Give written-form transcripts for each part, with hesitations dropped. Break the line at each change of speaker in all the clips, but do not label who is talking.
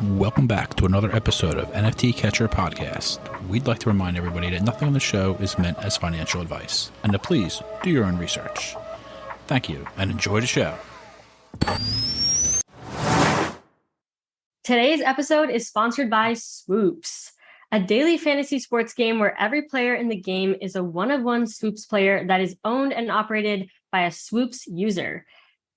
Welcome back to another episode of NFT Catcher Podcast. We'd like to remind everybody that nothing on the show is meant as financial advice, and to please do your own research. Thank you, and enjoy the show.
Today's episode is sponsored by Swoops, a daily fantasy sports game where every player in the game is a one-of-one Swoops player that is owned and operated by a Swoops user.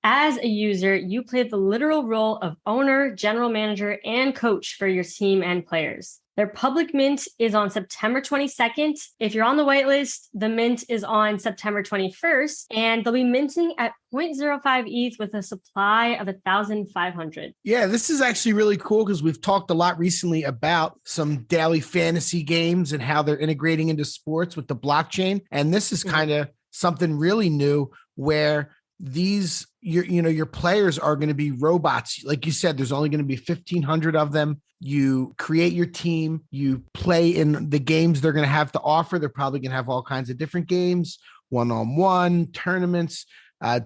As a user, you play the literal role of owner, general manager, and coach for your team and players. Their public mint is on September 22nd. If you're on the waitlist, the mint is on September 21st, and they'll be minting at 0.05 ETH with a supply of 1,500.
Yeah, this is actually really cool because we've talked a lot recently about some daily fantasy games and how they're integrating into sports with the blockchain. And this is kind of something really new where these your players are going to be robots. Like you said, there's only going to be 1,500 of them. You create your team, you play in the games they're going to have to offer. They're probably going to have all kinds of different games, one-on-one tournaments,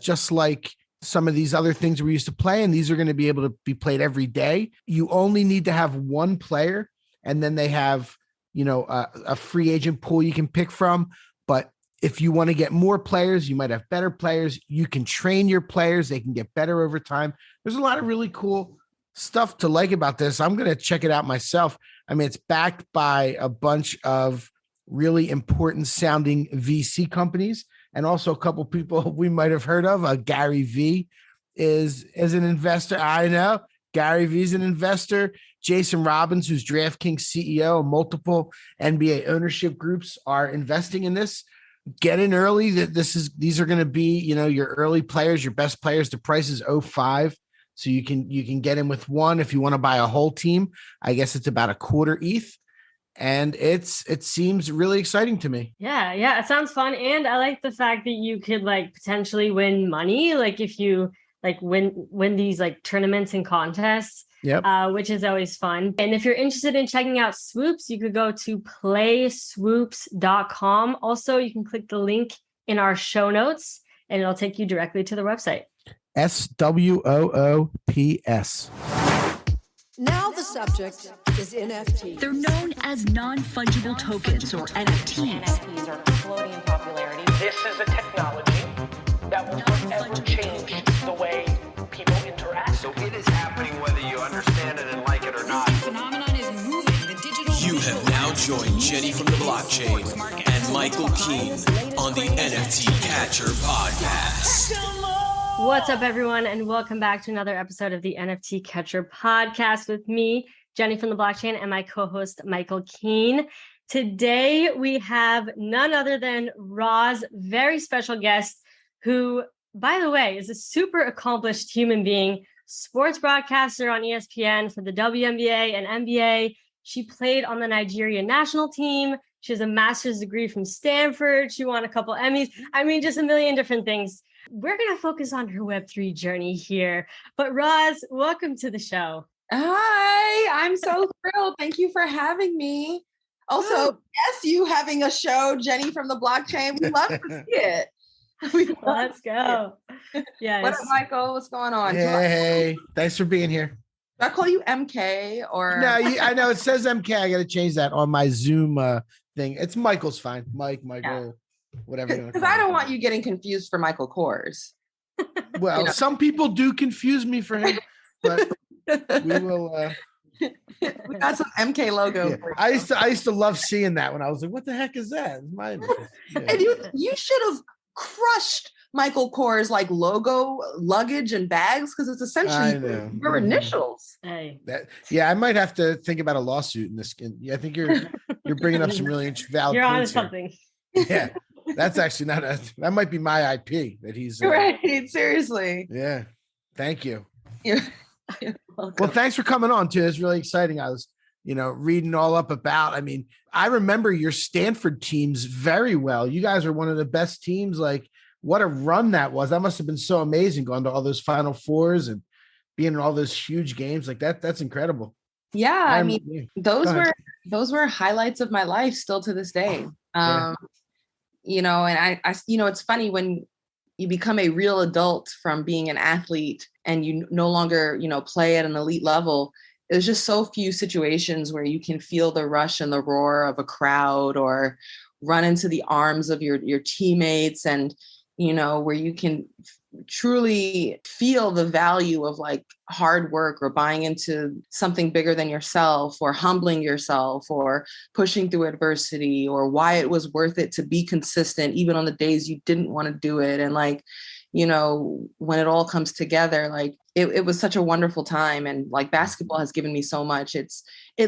just like some of these other things we used to play. And these are going to be able to be played every day. You only need to have one player, and then they have, a free agent pool you can pick from. But if you want to get more players, you might have better players. You can train your players. They can get better over time. There's a lot of really cool stuff to like about this. I'm going to check it out myself. I mean, it's backed by a bunch of really important sounding VC companies and also a couple people we might have heard of. Gary V is an investor. I know Gary V is an investor. Jason Robbins, who's DraftKings CEO, and multiple NBA ownership groups are investing in this. Get in early. These are going to be, your early players, your best players. The price is 0.5. So you can get in with one. If you want to buy a whole team, I guess it's about a quarter ETH. And it seems really exciting to me.
Yeah. It sounds fun. And I like the fact that you could potentially win money. Like if you win these tournaments and contests.
Yep.
Which is always fun. And if you're interested in checking out Swoops, you could go to playswoops.com. Also, you can click the link in our show notes and it'll take you directly to the website.
SWOOPS.
Now the subject is NFTs.
They're known as non-fungible tokens or NFTs.
NFTs are exploding in popularity.
This is a technology that will forever change the way people interact.
So it is happening whether you understand it and like it or not.
This phenomenon is moving. The digital.
You have now joined Jenny from the blockchain and Michael Keene on the NFT Catcher Podcast.
What's up, everyone, and welcome back to another episode of the NFT Catcher Podcast with me, Jenny from the blockchain, and my co-host, Michael Keene. Today, we have none other than Ros, very special guest, who, by the way, is a super accomplished human being, sports broadcaster on ESPN for the WNBA and NBA. She played on the Nigerian national team. She has a master's degree from Stanford. She won a couple Emmys. I mean, just a million different things. We're going to focus on her Web3 journey here. But Ros, welcome to the show.
Hi, I'm so thrilled. Thank you for having me. Also, yes, you having a show, Jenny from the blockchain. We love to see it.
Let's go. Yes.
What up, Michael? What's going on?
Hey, thanks for being here.
Do I call you MK or?
No, I know it says MK. I got to change that on my Zoom thing. It's Michael's fine. Michael, yeah. Whatever.
Because I don't want you getting confused for Michael Kors.
Well, some people do confuse me for him, but we will.
We got some MK logo.
Yeah. I used to love seeing that when I was like, "What the heck is that?" It's mine. Yeah.
And you should have crushed Michael Kors logo, luggage, and bags because it's essentially your initials.
Hey.
I might have to think about a lawsuit in this. I think you're bringing up some really valid.
You're
points
onto something.
Yeah, that's actually that might be my IP that he's
right. Seriously.
Yeah, thank you.
You're
welcome. Well, thanks for coming on too. It's really exciting. I was, reading all up about. I mean, I remember your Stanford teams very well. You guys are one of the best teams. What a run that was. That must have been so amazing going to all those Final Fours and being in all those huge games like that. That's incredible.
Yeah. I mean, those were highlights of my life still to this day. And I it's funny when you become a real adult from being an athlete and you no longer, play at an elite level, there's just so few situations where you can feel the rush and the roar of a crowd or run into the arms of your teammates, and, where you can truly feel the value of like hard work or buying into something bigger than yourself or humbling yourself or pushing through adversity, or why it was worth it to be consistent even on the days you didn't want to do it. And like, when it all comes together, like it was such a wonderful time. And like basketball has given me so much. It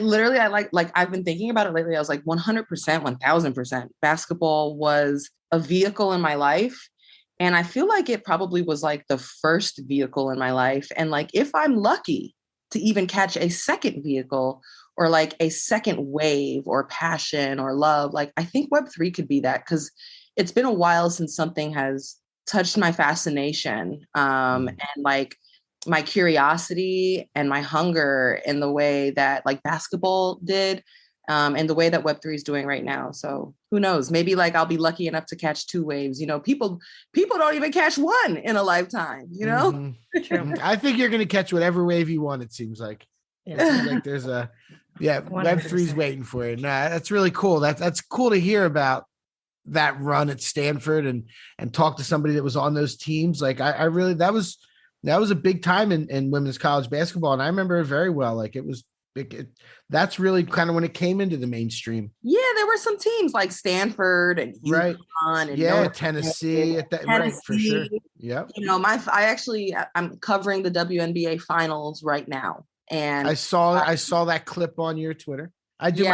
literally, I like I've been thinking about it lately. I was like 100%, 1000%. Basketball was a vehicle in my life. And I feel like it probably was like the first vehicle in my life. And like, if I'm lucky to even catch a second vehicle or like a second wave or passion or love, like I think Web3 could be that, because it's been a while since something has touched my fascination and like my curiosity and my hunger in the way that like basketball did. And the way that Web3 is doing right now. So who knows? Maybe like I'll be lucky enough to catch two waves. People don't even catch one in a lifetime,
Mm-hmm. I think you're going to catch whatever wave you want, it seems like. Yeah. It seems like there's Web3's waiting for you. Nah, that's really cool. That's cool to hear about that run at Stanford and talk to somebody that was on those teams. Like I really, that was a big time in women's college basketball. And I remember it very well. Like that's really kind of when it came into the mainstream.
Yeah, there were some teams like Stanford and UConn and
Tennessee at that, right, for sure. Yep.
I'm covering the WNBA finals right now, and
I saw that clip on your Twitter. I do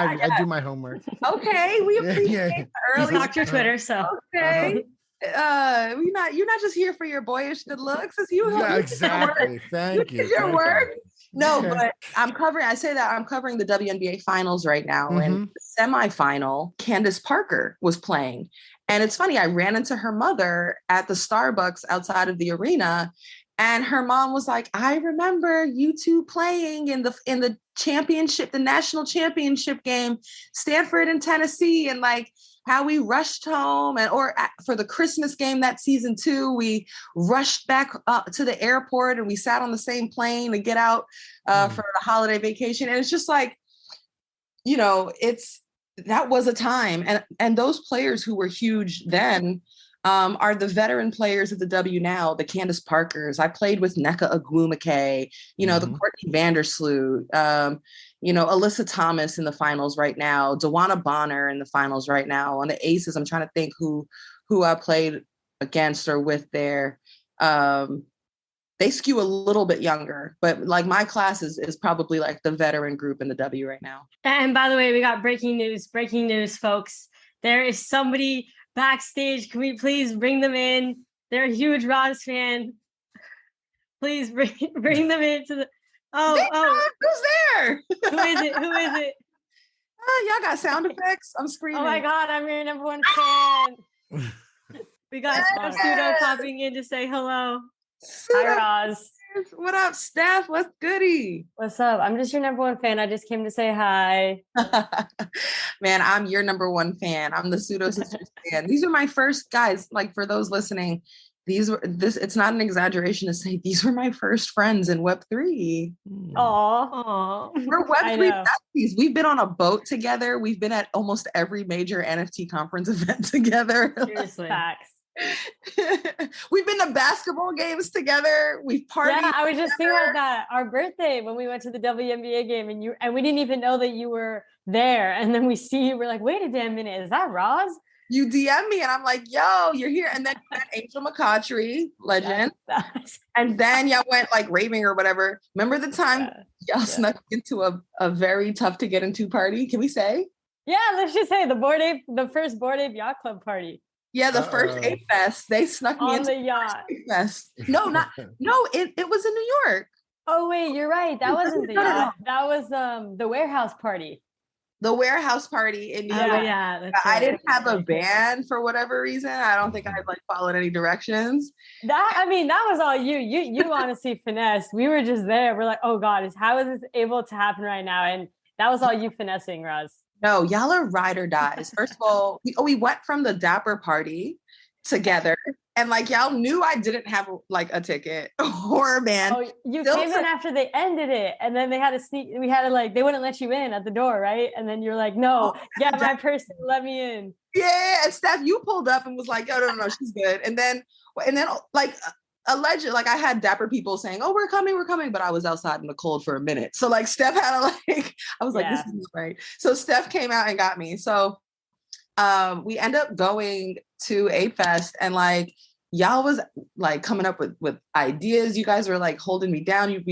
my homework.
Okay, we appreciate
early. He's your Twitter, so
okay. You're not just here for your boyish good looks. It's you.
Yeah, exactly. Thank you.
Your work. No, but I'm covering the WNBA finals right now. Mm-hmm. And the semifinal, Candace Parker was playing. And it's funny, I ran into her mother at the Starbucks outside of the arena. And her mom was like, I remember you two playing in the championship, the national championship game, Stanford and Tennessee, and like how we rushed home, or for the Christmas game that season too, we rushed back to the airport and we sat on the same plane to get out for the holiday vacation. And it's just like, that was a time. And those players who were huge then are the veteran players of the W now, the Candace Parkers. I played with Nneka Ogwumike, the Courtney Vandersloot, Alyssa Thomas in the finals right now, DeWanna Bonner in the finals right now. On the Aces, I'm trying to think who I played against or with there. They skew a little bit younger, but like my class is probably like the veteran group in the W right now.
And by the way, we got breaking news, folks. There is somebody backstage. Can we please bring them in? They're a huge Ros fan. Please bring them into the.
Who's there?
Who is it?
Y'all got sound effects? I'm screaming.
Oh my God, I'm your number one fan. We got Pseudo popping in to say hello. Hi, Ros.
What up, Steph? What's goody?
What's up? I'm just your number one fan. I just came to say hi.
Man, I'm your number one fan. I'm the Pseudo Sisters fan. These are my first guys. Like for those listening, it's not an exaggeration to say these were my first friends in Web3.
Aww.
We're Web3 besties. We've been on a boat together. We've been at almost every major NFT conference event together.
Seriously. Facts.
We've been to basketball games together. We've partied.
Yeah, I was just thinking about that. Our birthday when we went to the WNBA game and we didn't even know that you were there. And then we see you, we're like, wait a damn minute, is that Ros?
You DM me and I'm like, yo, you're here. And then Angel McCautry, legend. And then y'all went like raving or whatever. Remember the time y'all snuck into a very tough to get into party? Can we say?
Yeah, let's just say the first Bored Ape Yacht Club party.
Yeah, the first Ape Fest. They snuck me into
the yacht.
Ape Fest. It was in New York.
Oh wait, you're right. That wasn't the yacht. That was the warehouse party.
The warehouse party in New York.
Oh, yeah, that's
I didn't have a band for whatever reason. I don't think I like followed any directions.
That was all you. You honestly finessed. We were just there. We're like, oh God, how is this able to happen right now? And that was all you finessing, Ros.
No, y'all are ride or dies. First of all, we went from the Dapper party together. And like, y'all knew I didn't have like a ticket or a band.
Oh, you came in after they ended it, and then they had to sneak. We had to like, they wouldn't let you in at the door, right? And then you're like, no, get my person, let me in.
Yeah, and Steph, you pulled up and was like, "Yo, no, she's good." And then like alleged, like I had dapper people saying, "Oh, we're coming," but I was outside in the cold for a minute. So like Steph had to like, I was like, "This is right." So Steph came out and got me. So we end up going to a fest, and like y'all was like coming up with ideas. You guys were like holding me down. You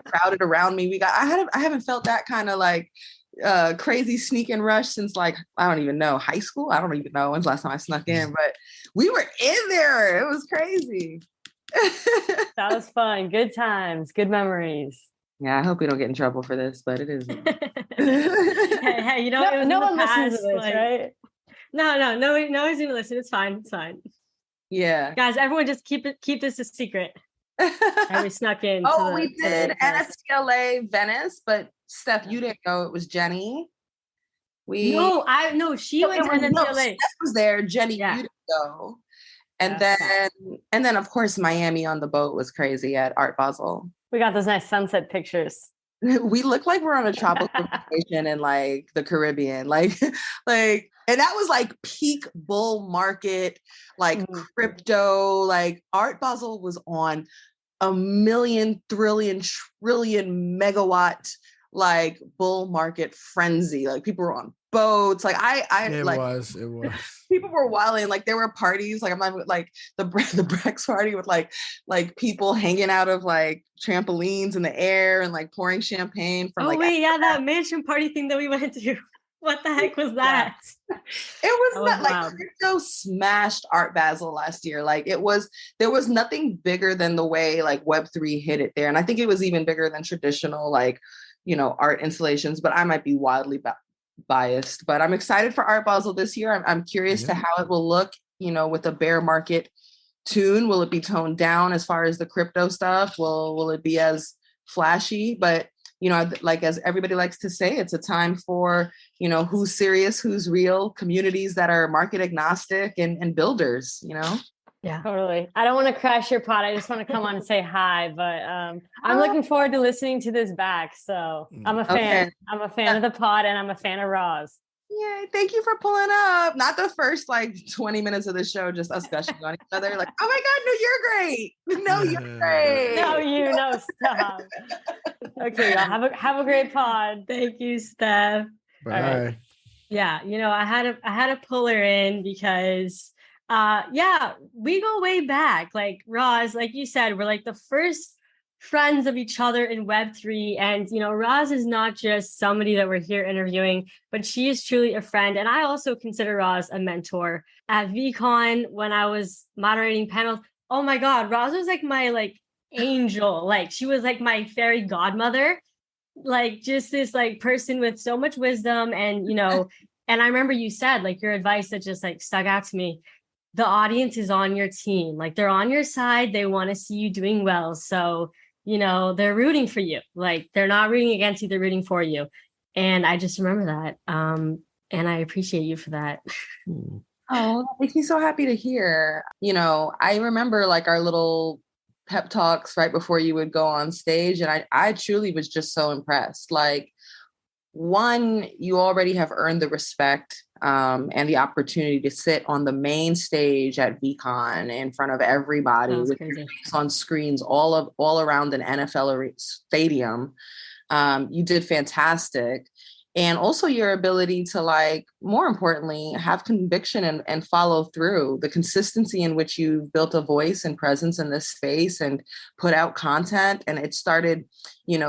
crowded around me. I haven't felt that kind of like crazy sneak and rush since like, I don't even know, high school. I don't even know when's the last time I snuck in, but we were in there. It was crazy.
That was fun. Good times, good memories.
Yeah, I hope we don't get in trouble for this, but it is.
Hey, you know, no one listens to this,
like,
right? No one's gonna listen. It's fine.
Yeah,
guys, everyone, just keep this a secret. And we snuck in.
We did NFTLA Venice, but Steph, you didn't go. It was Jenny. She went to NFTLA. Steph was there. Jenny, you didn't go. And then of course Miami on the boat was crazy at Art Basel.
We got those nice sunset pictures.
We look like we're on a tropical vacation in like the Caribbean, like, and that was like peak bull market, like crypto. Like Art Basel was on a million, trillion megawatt like bull market frenzy. Like people were on boats. Like it was. People were wilding. Like there were parties. Like I'm like the Brex party with like people hanging out of like trampolines in the air and like pouring champagne from
that mansion party thing that we went to. What the heck was that?
It was not like crypto smashed Art Basel last year. Like there was nothing bigger than the way like Web3 hit it there. And I think it was even bigger than traditional like, art installations, but I might be wildly biased, but I'm excited for Art Basel this year. I'm curious to how it will look, with a bear market tune. Will it be toned down as far as the crypto stuff? Will it be as flashy? But, like as everybody likes to say, it's a time for, who's serious, who's real, communities that are market agnostic and builders,
Yeah, totally. I don't want to crash your pod. I just want to come on and say hi, but I'm looking forward to listening to this back. So I'm a fan. Okay. I'm a fan of the pod, and I'm a fan of Ros.
Yay, thank you for pulling up. Not the first 20 minutes of the show, just us gushing on each other. Like, oh my God, no, you're great. No, you're great.
No, stop. Okay, y'all have a great pod. Thank you, Steph.
Bye. All right.
Yeah, I had to pull her in because we go way back. Like Ros, like you said, we're like the first friends of each other in Web3. And, Ros is not just somebody that we're here interviewing, but she is truly a friend. And I also consider Ros a mentor. At VCon, when I was moderating panels, oh my God, Ros was like my angel. Like she was like my fairy godmother, like just this like person with so much wisdom. And, and I remember you said like your advice that just like stuck out to me. The audience is on your team. Like they're on your side. They want to see you doing well. So, they're rooting for you. Like they're not rooting against you. They're rooting for you. And I just remember that. And I appreciate you for that.
Oh, that makes me so happy to hear. I remember like our little pep talks right before you would go on stage. And I truly was just so impressed. Like, one, you already have earned the respect and the opportunity to sit on the main stage at VCon in front of everybody with your face on screens all around an NFL stadium. You did fantastic. And also your ability to more importantly, have conviction and follow through. The consistency in which you built a voice and presence in this space and put out content. And it started,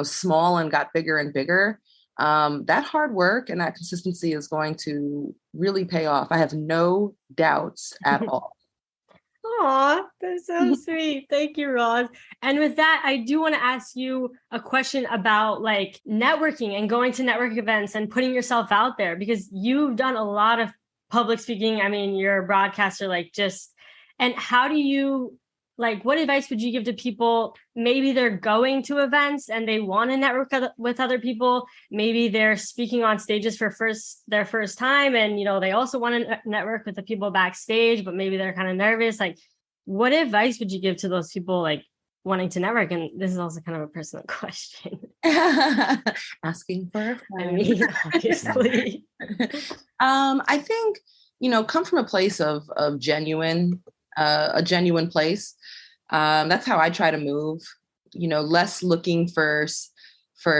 small and got bigger and bigger. That hard work and that consistency is going to really pay off. I have no doubts at all.
Aw, that's so sweet. Thank you, Ros. And with that, I do want to ask you a question about networking and going to network events and putting yourself out there, because you've done a lot of public speaking. I mean, you're a broadcaster, and how do you like, what advice would you give to people? Maybe they're going to events and they want to network with other people. Maybe they're speaking on stages for their first time. And, you know, they also want to network with the people backstage, but maybe they're kind of nervous. Like, what advice would you give to those people, like, wanting to network? And this is also kind of a personal question.
Asking for a friend.
I mean, obviously.
I think, you know, come from a place of genuine, a genuine place. That's how I try to move, you know, less looking for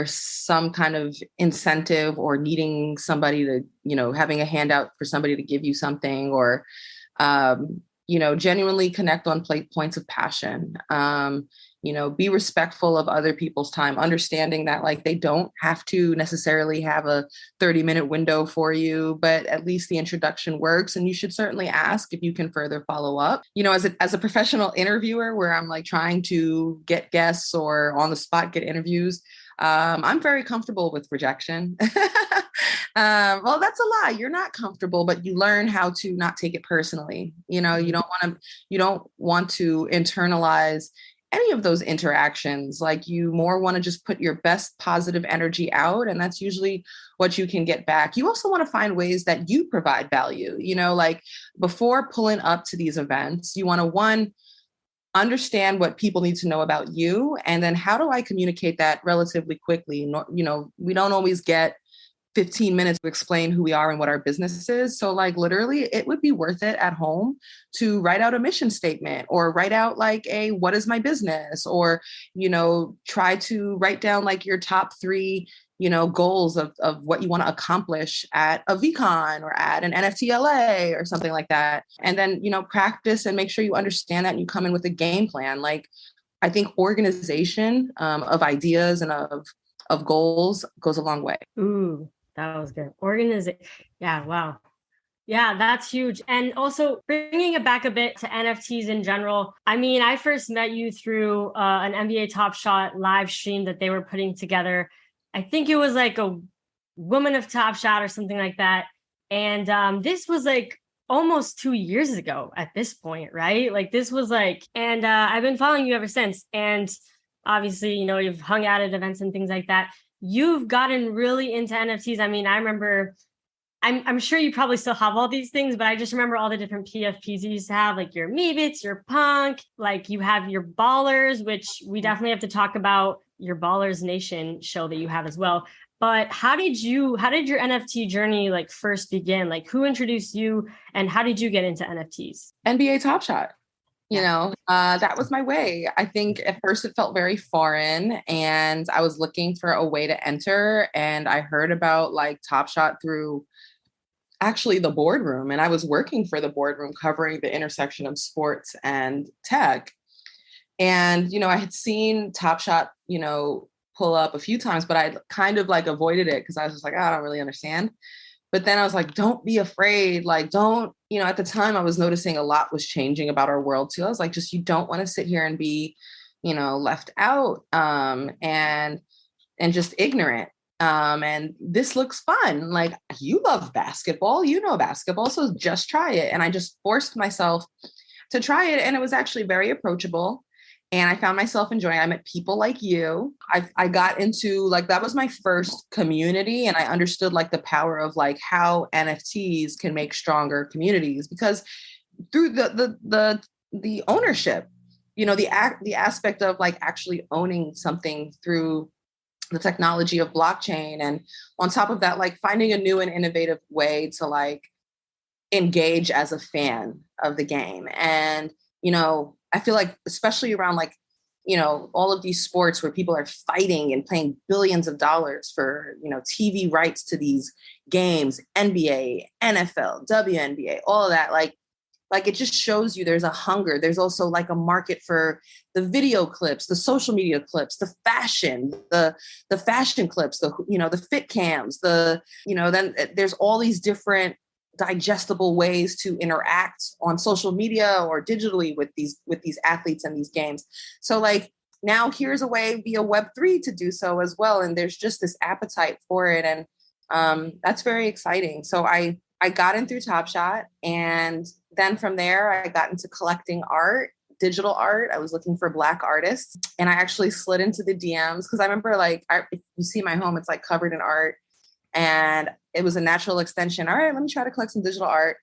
some kind of incentive or needing somebody to, you know, having a handout for somebody to give you something, or, you know, genuinely connect on points of passion. You know, be respectful of other people's time, understanding that like they don't have to necessarily have a 30-minute window for you, but at least the introduction works. And you should certainly ask if you can further follow up. You know, as a professional interviewer where I'm like trying to get guests or on the spot get interviews, I'm very comfortable with rejection. Well, that's a lie. You're not comfortable, but you learn how to not take it personally. You know, you don't want to internalize any of those interactions. Like, you more want to just put your best positive energy out, and that's usually what you can get back. You also want to find ways that you provide value. You know, like before pulling up to these events, you want to understand what people need to know about you, and then how do I communicate that relatively quickly? You know, we don't always get 15 minutes to explain who we are and what our business is. So like literally it would be worth it at home to write out a mission statement, or write out like what is my business, or, you know, try to write down like your top 3, you know, goals of what you want to accomplish at a VCon or at an NFTLA or something like that. And then, you know, practice and make sure you understand that, and you come in with a game plan. Like, I think organization of ideas and of goals goes a long way.
Ooh, that was good. Organization. Yeah. Wow. Yeah, that's huge. And also bringing it back a bit to NFTs in general. I mean, I first met you through an NBA Top Shot live stream that they were putting together. I think it was like a Woman of Top Shot or something like that. And this was like almost 2 years ago at this point, right? Like this was like, and I've been following you ever since. And obviously, you know, you've hung out at events and things like that. You've gotten really into NFTs. I mean, I remember, I'm sure you probably still have all these things, but I just remember all the different PFPs you used to have, like your Meebits, your Punk, like you have your Ballers, which we definitely have to talk about your Ballers Nation show that you have as well. But how did your NFT journey like first begin? Like who introduced you and how did you get into NFTs?
NBA Top Shot. You know, that was my way. I think at first it felt very foreign, and I was looking for a way to enter. And I heard about like Top Shot through actually the boardroom. And I was working for the boardroom covering the intersection of sports and tech. And, you know, I had seen Top Shot, you know, pull up a few times, but I kind of like avoided it because I was just like, I don't really understand. But then I was like, don't be afraid. Like, don't, you know, at the time I was noticing a lot was changing about our world too. I was like, just, you don't want to sit here and be, you know, left out and just ignorant. And this looks fun. Like, you love basketball, you know, basketball, so just try it. And I just forced myself to try it. And it was actually very approachable. And I found myself enjoying it. I met people like you. I got into like, that was my first community. And I understood like the power of like how NFTs can make stronger communities, because through the ownership, you know, the aspect of like actually owning something through the technology of blockchain. And on top of that, like finding a new and innovative way to like engage as a fan of the game. And, you know, I feel like, especially around like, you know, all of these sports where people are fighting and paying billions of dollars for, you know, TV rights to these games, NBA, NFL, WNBA, all of that, like it just shows you there's a hunger. There's also like a market for the video clips, the social media clips, the fashion, the fashion clips, the, you know, the fit cams, the, you know, then there's all these different digestible ways to interact on social media or digitally with these athletes and these games. So like now here's a way via Web3 to do so as well. And there's just this appetite for it. And that's very exciting. So I got in through Top Shot, and then from there I got into collecting art digital art. I was looking for Black artists, and I actually slid into the DMs because I remember if you see my home, it's like covered in art, and it was a natural extension. All right, let me try to collect some digital art.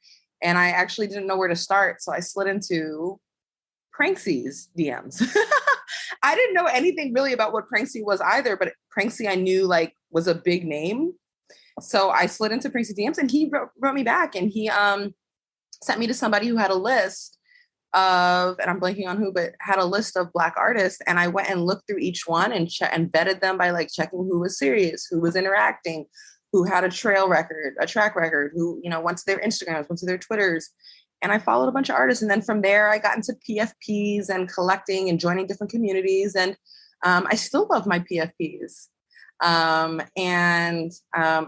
And I actually didn't know where to start. So I slid into Pranksy's DMs. I didn't know anything really about what Pranksy was either, but Pranksy I knew like was a big name. So I slid into Pranksy DMs, and he wrote me back, and he sent me to somebody who had a list of, and I'm blanking on who, but had a list of Black artists. And I went and looked through each one and vetted them by like checking who was serious, who was interacting, who had a track record, who, went to their Instagrams, went to their Twitters. And I followed a bunch of artists. And then from there, I got into PFPs and collecting and joining different communities. And I still love my PFPs. I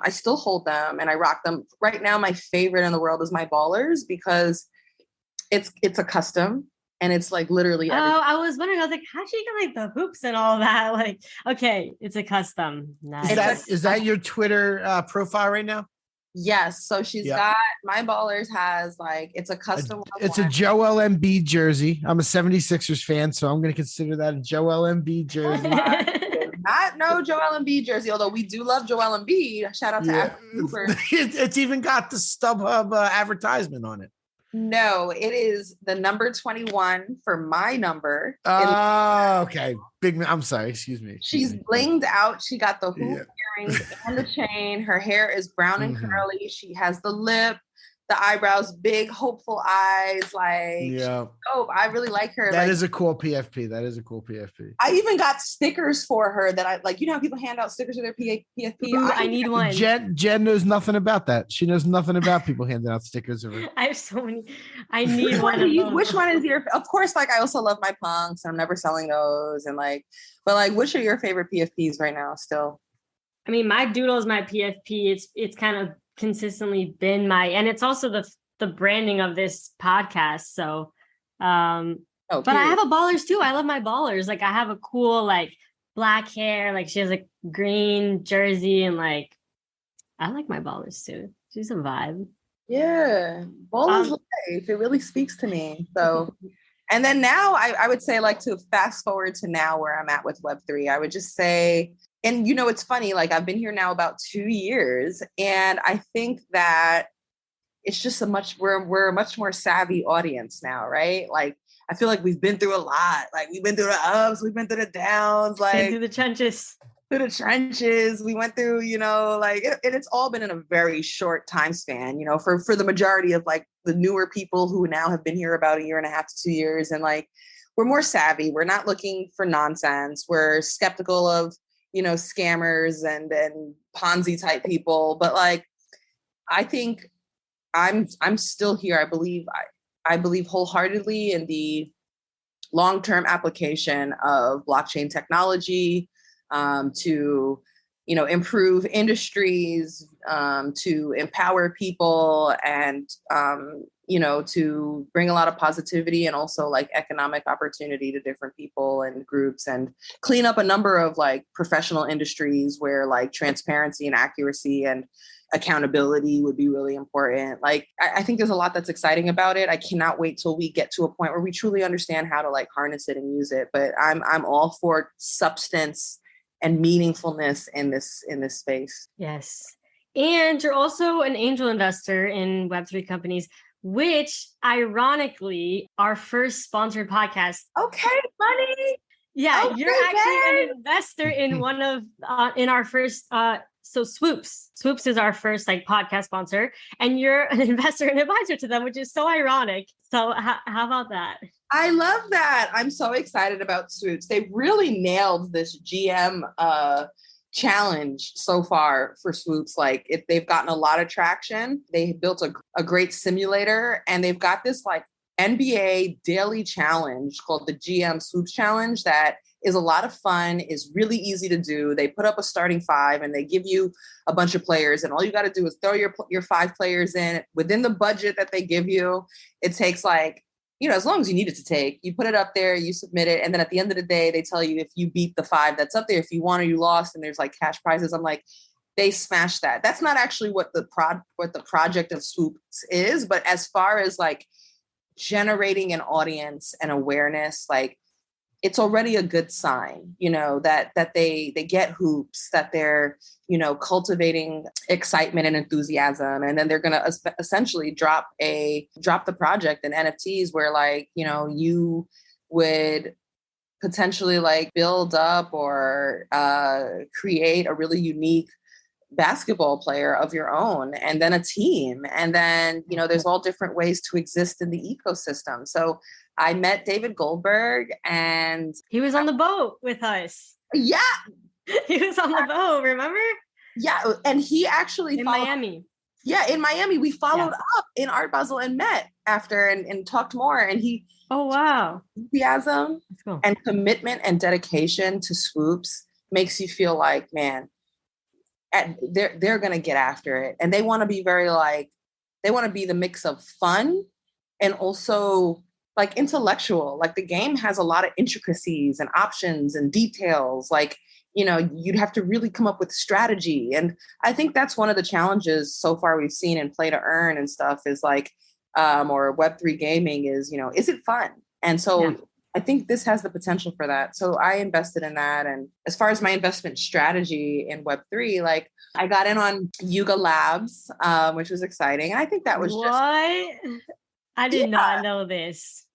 still hold them and I rock them. Right now, my favorite in the world is my ballers because it's a custom and it's like literally everything.
I was wondering, I was like, how'd you get like the hoops and all that? Like, okay, it's a custom. Nice.
Is that your Twitter profile right now?
Yes. So she's got my ballers has like, it's a custom.
It's a Joel Embiid jersey. I'm a 76ers fan, so I'm going to consider that a Joel Embiid jersey.
Not no Joel Embiid jersey, although we do love Joel Embiid. Shout out to Cooper.
It's even got the StubHub advertisement on it.
No, it is the number 21 for my number.
Oh, okay. I'm sorry. Excuse me.
She's blinged out. She got the hoop earrings and the chain. Her hair is brown and curly. She has the lip, the eyebrows, big, hopeful eyes. Like, oh, I really like her.
That is a cool PFP.
I even got stickers for her that I like. You know how people hand out stickers to their PFP?
Ooh, I need one.
Jen knows nothing about that. She knows nothing about people handing out stickers of her.
I have so many. I need one.
Which one is your? Of course, like I also love my punks. And I'm never selling those, and which are your favorite PFPs right now? Still,
I mean, my doodle is my PFP. It's kind of consistently been and it's also the branding of this podcast. So, but I have a ballers too. I love my ballers. Like I have a cool like black hair. Like she has a green jersey and like I like my ballers too. She's a vibe.
Yeah, ballers life. It really speaks to me. So, and then now I would say like to fast forward to now where I'm at with Web3. I would just say. And, it's funny, like I've been here now about 2 years, and I think that it's just we're a much more savvy audience now, right? Like, I feel like we've been through a lot. Like we've been through the ups, we've been through the downs, like
through the trenches.
We went through, and it's all been in a very short time span, for the majority of like the newer people who now have been here about 1.5 years to 2 years. And like, we're more savvy. We're not looking for nonsense. We're skeptical of, scammers and Ponzi type people. But like, I think I'm still here. I believe wholeheartedly in the long-term application of blockchain technology to, improve industries, to empower people and, to bring a lot of positivity and also like economic opportunity to different people and groups and clean up a number of like professional industries where like transparency and accuracy and accountability would be really important. Like, I think there's a lot that's exciting about it. I cannot wait till we get to a point where we truly understand how to like harness it and use it. But I'm all for substance and meaningfulness in this space.
Yes. And you're also an angel investor in Web3 companies, which ironically, our first sponsored podcast.
Okay, funny.
Yeah, okay, you're actually an investor in one of in our first so Swoops is our first like podcast sponsor, and you're an investor and advisor to them, which is so ironic. So how about that?
I love that. I'm so excited about Swoops. They really nailed this GM challenge so far for Swoops. Like they've gotten a lot of traction. They built a great simulator, and they've got this like NBA daily challenge called the GM Swoops Challenge that is a lot of fun, is really easy to do. They put up a starting 5 and they give you a bunch of players, and all you got to do is throw your 5 players in within the budget that they give you. It takes like, as long as you need it to take, you put it up there, you submit it. And then at the end of the day, they tell you if you beat the 5 that's up there, if you won or you lost, and there's like cash prizes. I'm like, they smashed that. That's not actually what the project of Swoops is. But as far as like generating an audience and awareness, like it's already a good sign, you know, that they get hoops, that they're, you know, cultivating excitement and enthusiasm. And then they're going to essentially drop the project in NFTs where, like, you know, you would potentially like build up or create a really unique basketball player of your own, and then a team. And then, you know, there's all different ways to exist in the ecosystem. So I met David Goldberg, and
he was on the boat with us.
Yeah.
He was on the boat, remember?
Yeah. And he actually
in Miami.
Yeah, in Miami. We followed up in Art Basel and met after and talked more. And he enthusiasm and commitment and dedication to swoops makes you feel like, man, they're gonna get after it. And they want to be they want to be the mix of fun and also like intellectual. Like the game has a lot of intricacies and options and details. Like, you know, you'd have to really come up with strategy. And I think that's one of the challenges so far we've seen in play to earn and stuff is like, or Web3 gaming is, you know, is it fun? And so I think this has the potential for that. So I invested in that. And as far as my investment strategy in Web3, like I got in on Yuga Labs, which was exciting. And I think that was
I did not know this.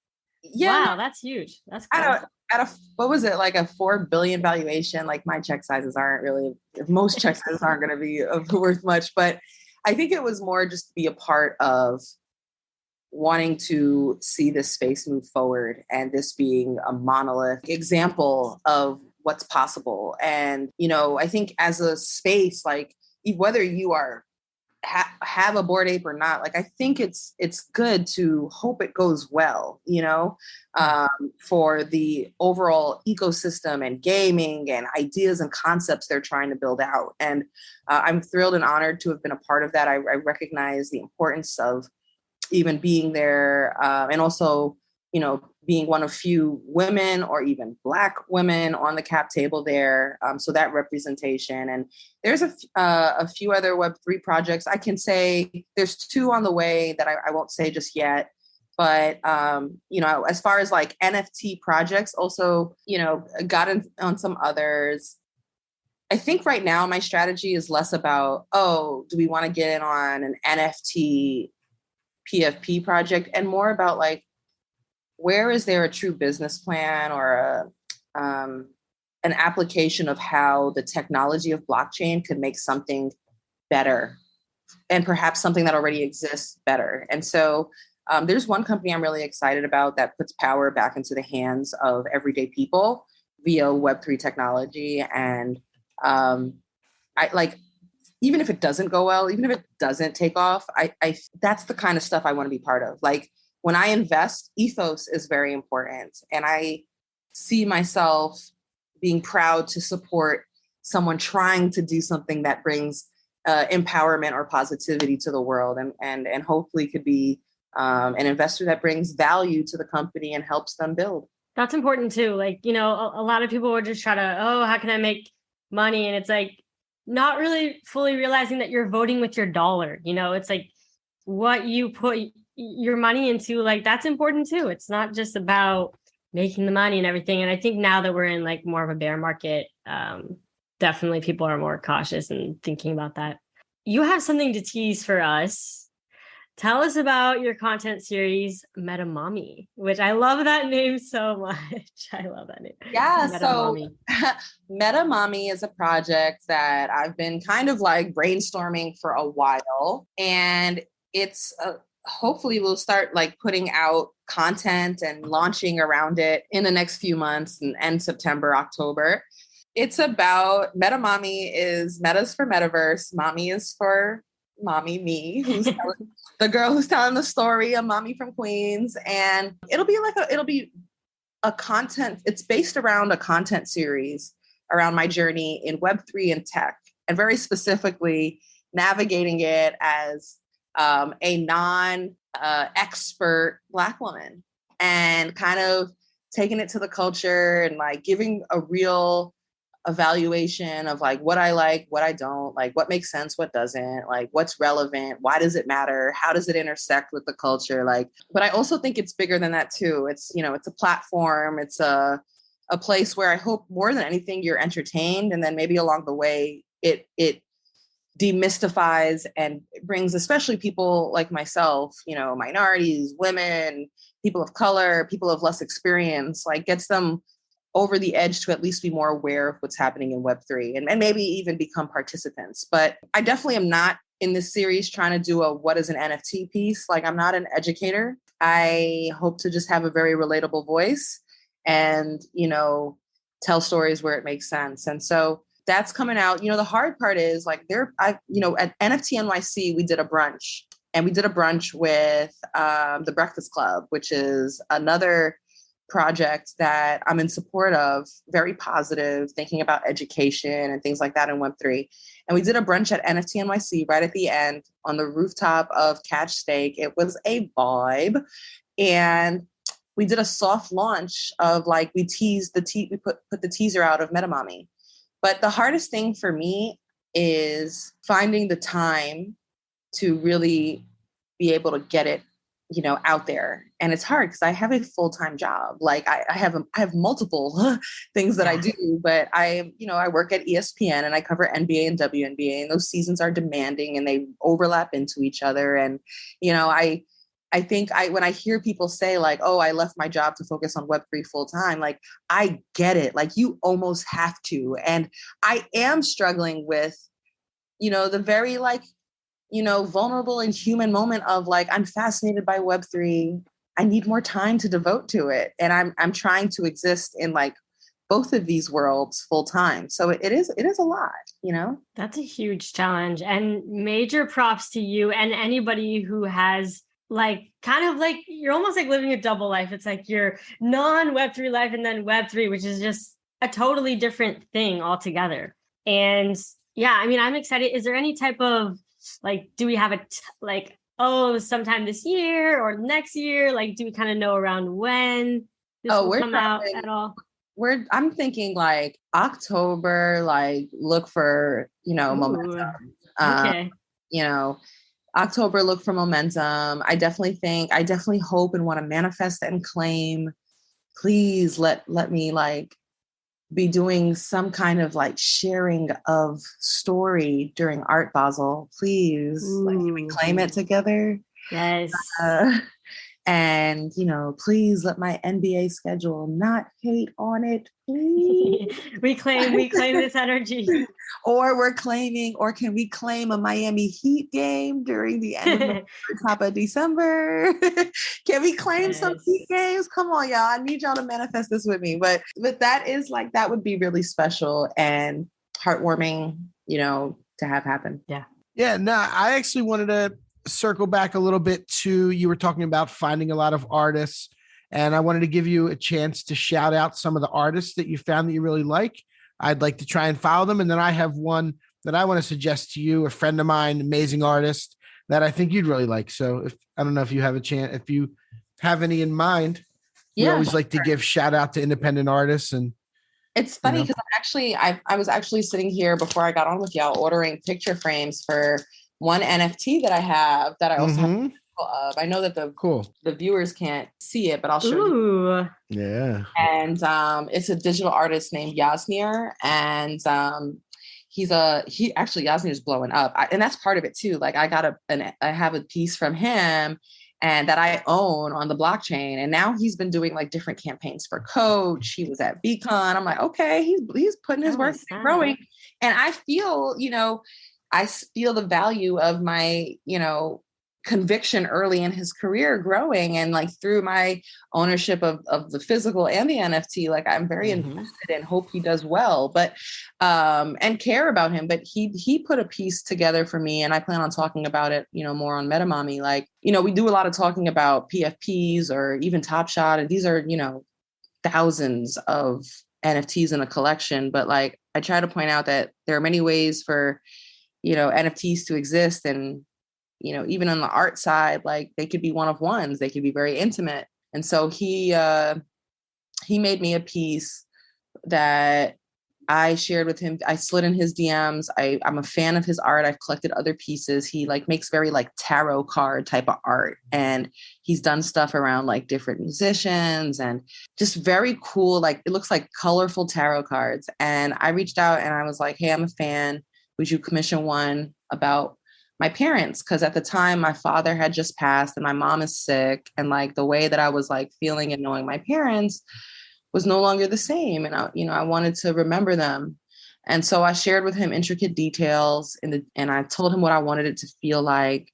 Yeah.
Wow, that's huge. That's cool.
What was it, like a 4 billion valuation? Like my check sizes aren't really, most check sizes aren't going to be worth much, but I think it was more just to be a part of wanting to see this space move forward and this being a monolith example of what's possible. And, you know, I think as a space, like whether you are have a Bored Ape or not, like I think it's good to hope it goes well, you know, for the overall ecosystem and gaming and ideas and concepts they're trying to build out. And I'm thrilled and honored to have been a part of that. I recognize the importance of even being there, and also, you know, being one of few women or even Black women on the cap table there. So that representation. And there's a few other Web3 projects. I can say there's 2 on the way that I won't say just yet. But, you know, as far as like NFT projects, also, you know, got in on some others. I think right now my strategy is less about, do we want to get in on an NFT PFP project, and more about like, where is there a true business plan or an application of how the technology of blockchain could make something better, and perhaps something that already exists better. And so there's one company I'm really excited about that puts power back into the hands of everyday people via Web3 technology. And I like, even if it doesn't go well, even if it doesn't take off, I that's the kind of stuff I want to be part of. Like when I invest, ethos is very important. And I see myself being proud to support someone trying to do something that brings empowerment or positivity to the world, and hopefully could be an investor that brings value to the company and helps them build.
That's important too. Like, you know, a lot of people would just try to, how can I make money? And it's like, not really fully realizing that you're voting with your dollar. You know, it's like what you put your money into, like that's important too. It's not just about making the money and everything. And I think now that we're in like more of a bear market, definitely people are more cautious and thinking about that. You have something to tease for us. Tell us about your content series, Meta Mommy, which I love that name so much. I love that name.
Yeah,
Meta
so
Mommy.
Meta Mommy is a project that I've been kind of like brainstorming for a while. And it's hopefully we'll start like putting out content and launching around it in the next few months and end September, October. It's about Meta Mommy is Meta's for Metaverse. Mommy is for mommy, me, who's the girl who's telling the story, a mommy from Queens. And it'll be a content, it's based around a content series around my journey in Web3 and tech, and very specifically navigating it as a non-expert Black woman, and kind of taking it to the culture and like giving a real evaluation of like what I like, what I don't like, what makes sense, what doesn't, like what's relevant, why does it matter, how does it intersect with the culture, like. But I also think it's bigger than that too. It's, you know, it's a platform, it's a place where I hope more than anything you're entertained, and then maybe along the way it demystifies and brings especially people like myself, you know, minorities, women, people of color, people of less experience, like gets them over the edge to at least be more aware of what's happening in Web3 and maybe even become participants. But I definitely am not in this series trying to do a what is an NFT piece. Like, I'm not an educator. I hope to just have a very relatable voice and, you know, tell stories where it makes sense. And so that's coming out. You know, the hard part is like at NFT NYC, we did a brunch, and we did a brunch with the Breakfast Club, which is another project that I'm in support of, very positive, thinking about education and things like that in Web3. And we did a brunch at NFT NYC right at the end on the rooftop of Catch Steak. It was a vibe. And we did a soft launch of like, we teased we put the teaser out of Metamami. But the hardest thing for me is finding the time to really be able to get it, you know, out there. And it's hard because I have a full-time job. Like I have multiple things that I do, but I work at ESPN and I cover NBA and WNBA, and those seasons are demanding and they overlap into each other. And, you know, I think when I hear people say like, oh, I left my job to focus on Web3 full time, like, I get it. Like, you almost have to. And I am struggling with, you know, the very like, you know, vulnerable and human moment of like, I'm fascinated by Web3. I need more time to devote to it. And I'm trying to exist in like both of these worlds full time. So it is a lot, you know?
That's a huge challenge, and major props to you and anybody who has like kind of like, you're almost like living a double life. It's like your non-Web3 life and then Web3, which is just a totally different thing altogether. And yeah, I mean, I'm excited. Is there any type of like, do we have sometime this year or next year? Like, do we kind of know around when this will come out at all?
I'm thinking like October, like look for, you know, momentum.
Okay.
You know, October, look for momentum. I definitely hope and want to manifest and claim. Please let me like be doing some kind of like sharing of story during Art Basel. Please, like, can we claim it together?
Yes.
And, you know, please let my NBA schedule not hate on it, please.
we claim this energy.
Or can we claim a Miami Heat game during the end of the top of December? Can we claim some Heat games? Come on, y'all. I need y'all to manifest this with me. But that is like, that would be really special and heartwarming, you know, to have happen.
Yeah.
Yeah. No, I actually wanted to circle back a little bit to, you were talking about finding a lot of artists, and I wanted to give you a chance to shout out some of the artists that you found that you really like. I'd like to try and follow them. And then I have one that I want to suggest to you, a friend of mine, amazing artist that I think you'd really like. So I don't know if you have a chance, if you have any in mind. We always like to give shout out to independent artists. And
it's funny because I was actually sitting here before I got on with y'all ordering picture frames for one NFT that I have that I also have of. I know that the viewers can't see it, but I'll show you.
Yeah.
And it's a digital artist named Yasnir, and Yasnir's blowing up, and that's part of it too. Like, I have a piece from him and that I own on the blockchain, and now he's been doing like different campaigns for Coach. He was at Beacon. I'm like, okay, he's putting his work, growing, and I feel, you know, I feel the value of my, you know, conviction early in his career growing, and like through my ownership of the physical and the NFT, like I'm very invested and hope he does well, but and care about him. But he put a piece together for me, and I plan on talking about it, you know, more on Metamami. Like, you know, we do a lot of talking about PFPs or even Top Shot, and these are, you know, thousands of NFTs in a collection. But like, I try to point out that there are many ways for, you know, NFTs to exist. And, you know, even on the art side, like they could be one of ones, they could be very intimate. And so he made me a piece that I shared with him, I slid in his DMs. I'm a fan of his art. I've collected other pieces. He like makes very like tarot card type of art. And he's done stuff around like different musicians and just very cool. Like it looks like colorful tarot cards. And I reached out and I was like, hey, I'm a fan. Would you commission one about my parents? Because at the time my father had just passed and my mom is sick. And like the way that I was like feeling and knowing my parents was no longer the same. And I wanted to remember them. And so I shared with him intricate details and I told him what I wanted it to feel like.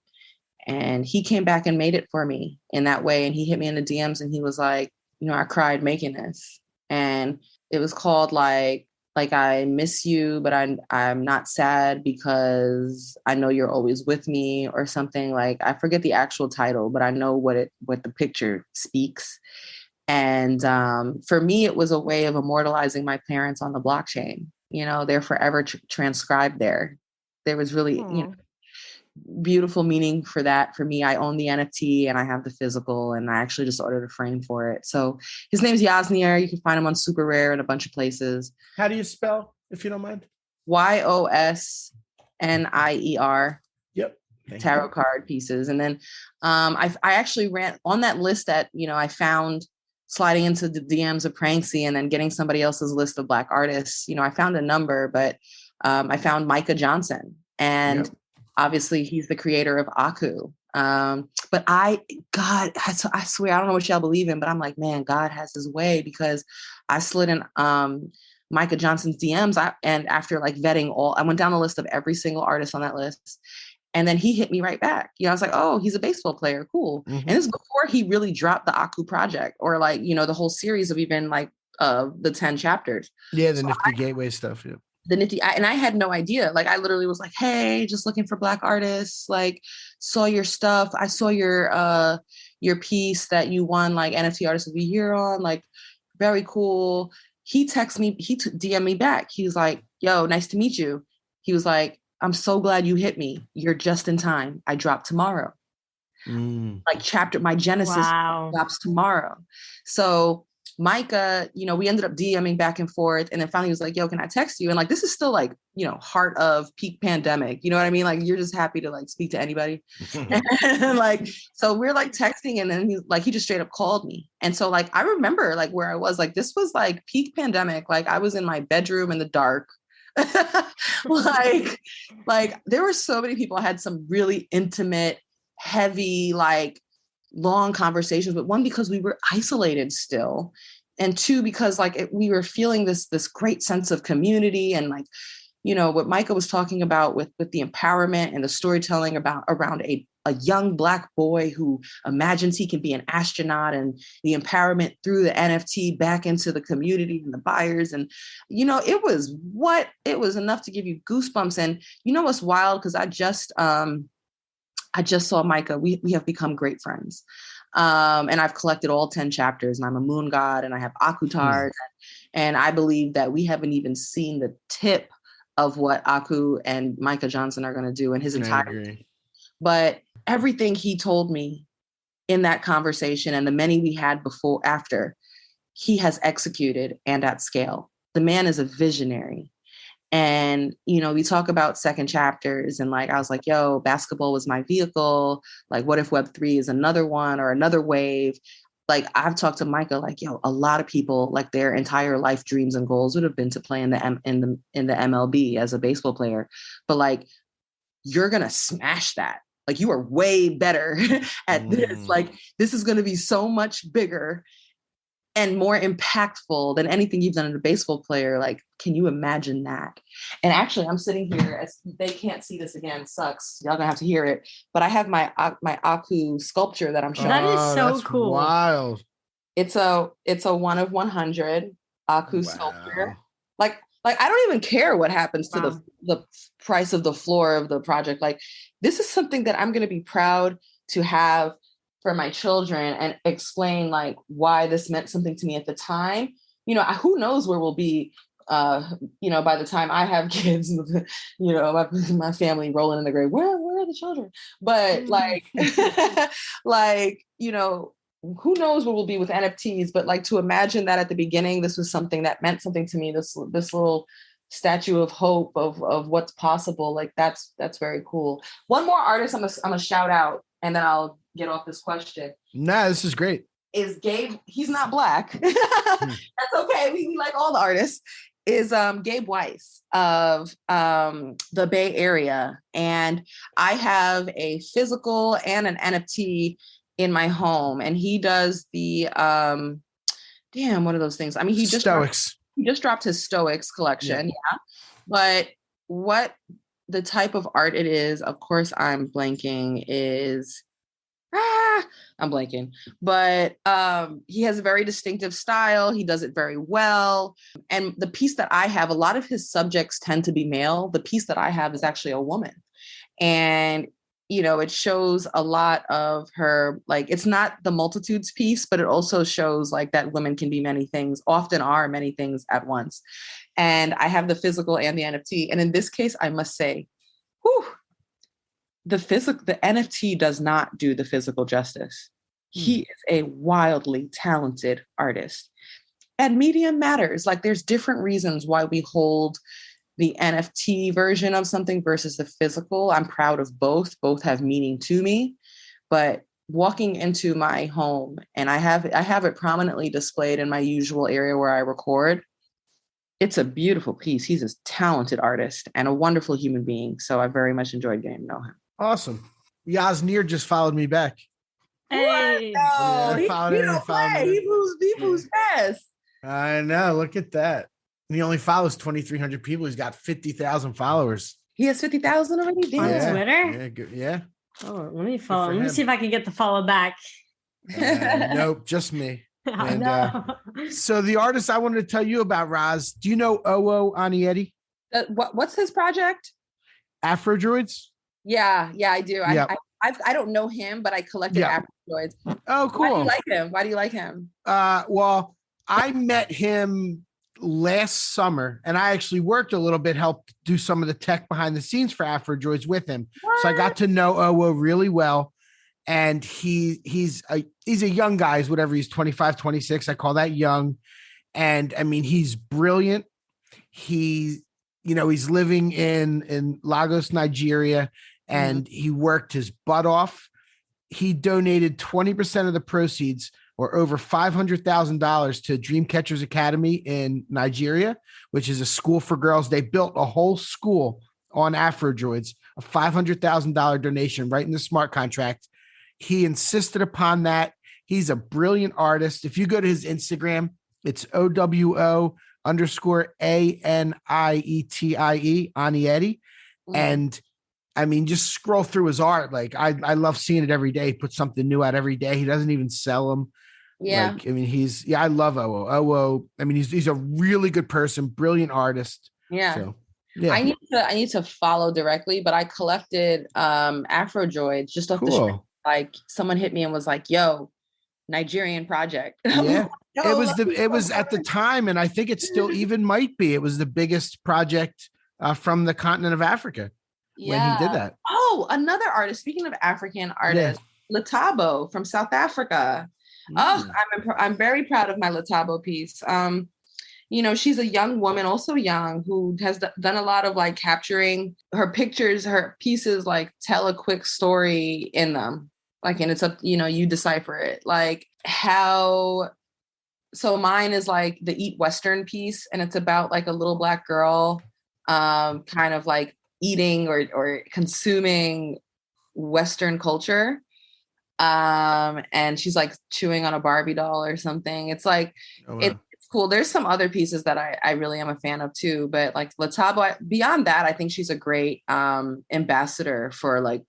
And he came back and made it for me in that way. And he hit me in the DMs and he was like, I cried making this. And it was called like I miss you, but I'm not sad because I know you're always with me, or something. Like I forget the actual title, but I know what the picture speaks. And for me, it was a way of immortalizing my parents on the blockchain. They're forever transcribed there. There was really, beautiful meaning for that. For me, I own the NFT and I have the physical, and I actually just ordered a frame for it. So his name's Yasnier. You can find him on Super Rare and a bunch of places.
How do you spell, if you don't mind?
YOSNIER.
Yep.
Tarot card pieces. And then I actually ran on that list that, I found sliding into the DMs of Pranksy and then getting somebody else's list of Black artists. I found a number, but I found Micah Johnson, and obviously he's the creator of Aku. But I swear, I don't know what y'all believe in, but I'm like, man, God has his way, because I slid in Micah Johnson's DMs. And after like vetting I went down the list of every single artist on that list. And then he hit me right back. I was like, oh, he's a baseball player. Cool. Mm-hmm. And this is before he really dropped the Aku project, or like, the whole series of even like the 10 chapters.
Yeah, the Nifty Gateway stuff. Yeah.
The Nifty, and I had no idea. Like I literally was like, hey, just looking for Black artists. Like saw your stuff. I saw your piece that you won like NFT Artist of the Year on. Like very cool. He texted me, he DM'd me back. He was like, yo, nice to meet you. He was like, I'm so glad you hit me. You're just in time. I drop tomorrow. Like my Genesis drops tomorrow. So Micah, we ended up DMing back and forth. And then finally he was like, yo, can I text you? And like, this is still like, heart of peak pandemic. You know what I mean? Like, you're just happy to like speak to anybody. And like, so we're like texting, and then he just straight up called me. And so like, I remember like where I was, like, this was like peak pandemic. Like I was in my bedroom in the dark. like there were so many people. I had some really intimate, heavy, like long conversations, but one, because we were isolated still, and two, because like we were feeling this great sense of community. And like, what Micah was talking about with the empowerment and the storytelling around a young Black boy who imagines he can be an astronaut, and the empowerment through the NFT back into the community and the buyers. And, it was enough to give you goosebumps. And what's wild, because I just saw Micah. We have become great friends. And I've collected all 10 chapters, and I'm a moon god, and I have Akutard. And I believe that we haven't even seen the tip of what Aku and Micah Johnson are going to do in his entirety. But everything he told me in that conversation, and the many we had after, he has executed, and at scale. The man is a visionary. And, we talk about second chapters, and like, I was like, yo, basketball was my vehicle. Like, what if Web3 is another one or another wave? Like, I've talked to Micah, like, yo, a lot of people, like, their entire life dreams and goals would have been to play in the MLB as a baseball player. But like, you're going to smash that. Like, you are way better at this. Like, this is going to be so much bigger and more impactful than anything you've done as a baseball player. Like, can you imagine that? And actually, I'm sitting here, as they can't see this again, sucks. Y'all gonna have to hear it. But I have my Aku sculpture that I'm showing.
That is so cool.
Wild.
It's a 1 of 100 Aku sculpture. Like I don't even care what happens to the price of the floor of the project. Like, this is something that I'm going to be proud to have for my children, and explain like why this meant something to me at the time. Who knows where we'll be, by the time I have kids, my family rolling in the grave. Where are the children? But like, who knows what will be with NFTs, but like to imagine that at the beginning, this was something that meant something to me, this little statue of hope of what's possible. Like that's very cool. One more artist I'm gonna shout out, and then I'll get off this question.
Nah, this is great.
Is Gabe. He's not Black. That's okay. We like all the artists. Is Gabe Weiss of the Bay Area. And I have a physical and an NFT in my home. And he does the what are those things? I mean, he just dropped his Stoics collection. Yeah. But what the type of art it is, of course I'm blanking, is I'm blanking, but he has a very distinctive style. He does it very well. And the piece that I have, a lot of his subjects tend to be male. The piece that I have is actually a woman. And, it shows a lot of her, like, it's not the multitudes piece, but it also shows like that women can be many things, often are many things at once. And I have the physical and the NFT. And in this case, I must say, the NFT does not do the physical justice. He is a wildly talented artist. And medium matters. Like there's different reasons why we hold the NFT version of something versus the physical. I'm proud of both. Both have meaning to me. But walking into my home, and I have it prominently displayed in my usual area where I record. It's a beautiful piece. He's a talented artist and a wonderful human being. So I very much enjoyed getting to know him.
Awesome. Yasnir just followed me back.
Hey.
No, he don't play. He moves fast.
I know. Look at that. And he only follows 2,300 people. He's got 50,000 followers.
He has 50,000 already? Damn.
On Twitter?
Yeah, good. Yeah.
Oh, let me follow. Let me see if I can get the follow back.
Nope, just me. And, so the artist I wanted to tell you about, Ros, do you know Onwude?
What's his project?
Afrodroids?
Yeah, I do.
Yep.
I don't know him, but I collected Afrodroids.
Oh, cool.
Why do you like him?
Well, I met him last summer, and I actually worked a little bit, helped do some of the tech behind the scenes for Afrodroids with him. What? So I got to know Owo really well. And he's a young guy, whatever, he's 25, 26. I call that young. And I mean, he's brilliant. He's living in Lagos, Nigeria, and he worked his butt off. He donated 20% of the proceeds, or over $500,000, to Dreamcatchers Academy in Nigeria, which is a school for girls. They built a whole school on Afrodroids, a $500,000 donation right in the smart contract. He insisted upon that. He's a brilliant artist. If you go to his Instagram, it's OWO_ANIETIE, Onwude. And I mean, just scroll through his art. Like I love seeing it every day. He puts something new out every day. He doesn't even sell them. Yeah. Like, I mean, I love Owo. Owo, I mean, he's a really good person, brilliant artist.
Yeah. So, yeah. I need to follow directly, but I collected Afrodroids just off the street. Like someone hit me and was like, yo, Nigerian project.
Yeah. It was at the time, and I think it still even might be. It was the biggest project from the continent of Africa when he did that.
Oh, another artist. Speaking of African artists, Letabo from South Africa. Oh, I'm very proud of my Letabo piece. She's a young woman, also young, who has done a lot of like capturing her pictures. Her pieces like tell a quick story in them. Like, and it's up, you decipher it. Like so mine is like the Eat Western piece, and it's about like a little Black girl kind of like eating or consuming Western culture. And she's like chewing on a Barbie doll or something. It's like, it's cool. There's some other pieces that I really am a fan of too, but like Letabo, beyond that, I think she's a great ambassador for like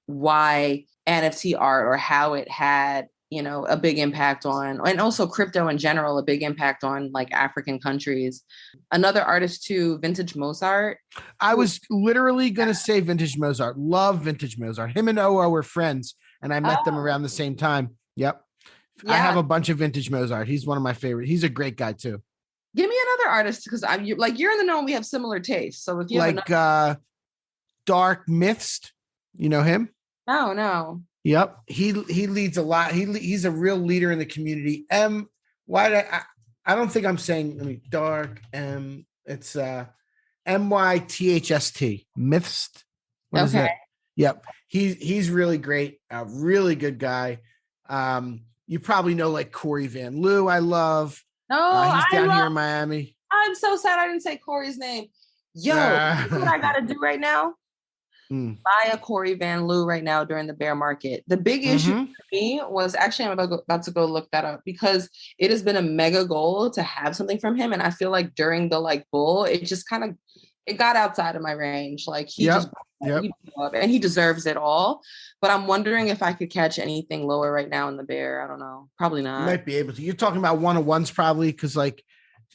why NFT art, or how it had, a big impact on, and also crypto in general, a big impact on like African countries. Another artist too, Vintage Mozart.
I was literally going to say Vintage Mozart. Love Vintage Mozart. Him and Owo were friends, and I met them around the same time. Yep. Yeah. I have a bunch of Vintage Mozart. He's one of my favorites. He's a great guy too.
Give me another artist, because you're in the know. We have similar tastes. So if you
Dark Myths, you know him?
No.
Yep. He leads a lot. He's a real leader in the community. Why did I don't think I'm saying, let me dark it's MYTHST. Mythst. What is that? Yep. He's really great. A really good guy. You probably know like Corey Van Loo. I love. He's down here in Miami.
I'm so sad I didn't say Corey's name. Yo, what I gotta do right now? Buy a Corey Van Loo right now during the bear market. The big issue for me was actually I'm about to go look that up because it has been a mega goal to have something from him, and I feel like during the bull, it just kind of it got outside of my range. Like he just he blew up, and he deserves it all. But I'm wondering if I could catch anything lower right now in the bear. I don't know. Probably not.
You might be able to. You're talking about one-on-ones probably because like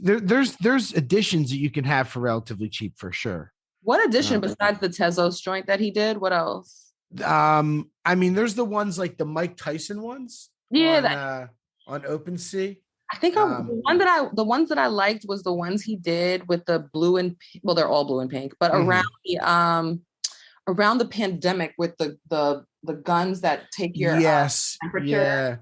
there's additions that you can have for relatively cheap for sure.
What addition besides the Tezos joint that he did? What else?
I mean, there's the ones like the Mike Tyson ones.
Yeah,
on OpenSea.
I think the ones that I liked was the ones he did with the blue and well, they're all blue and pink, but around the pandemic with the guns that take your temperature.
Yeah.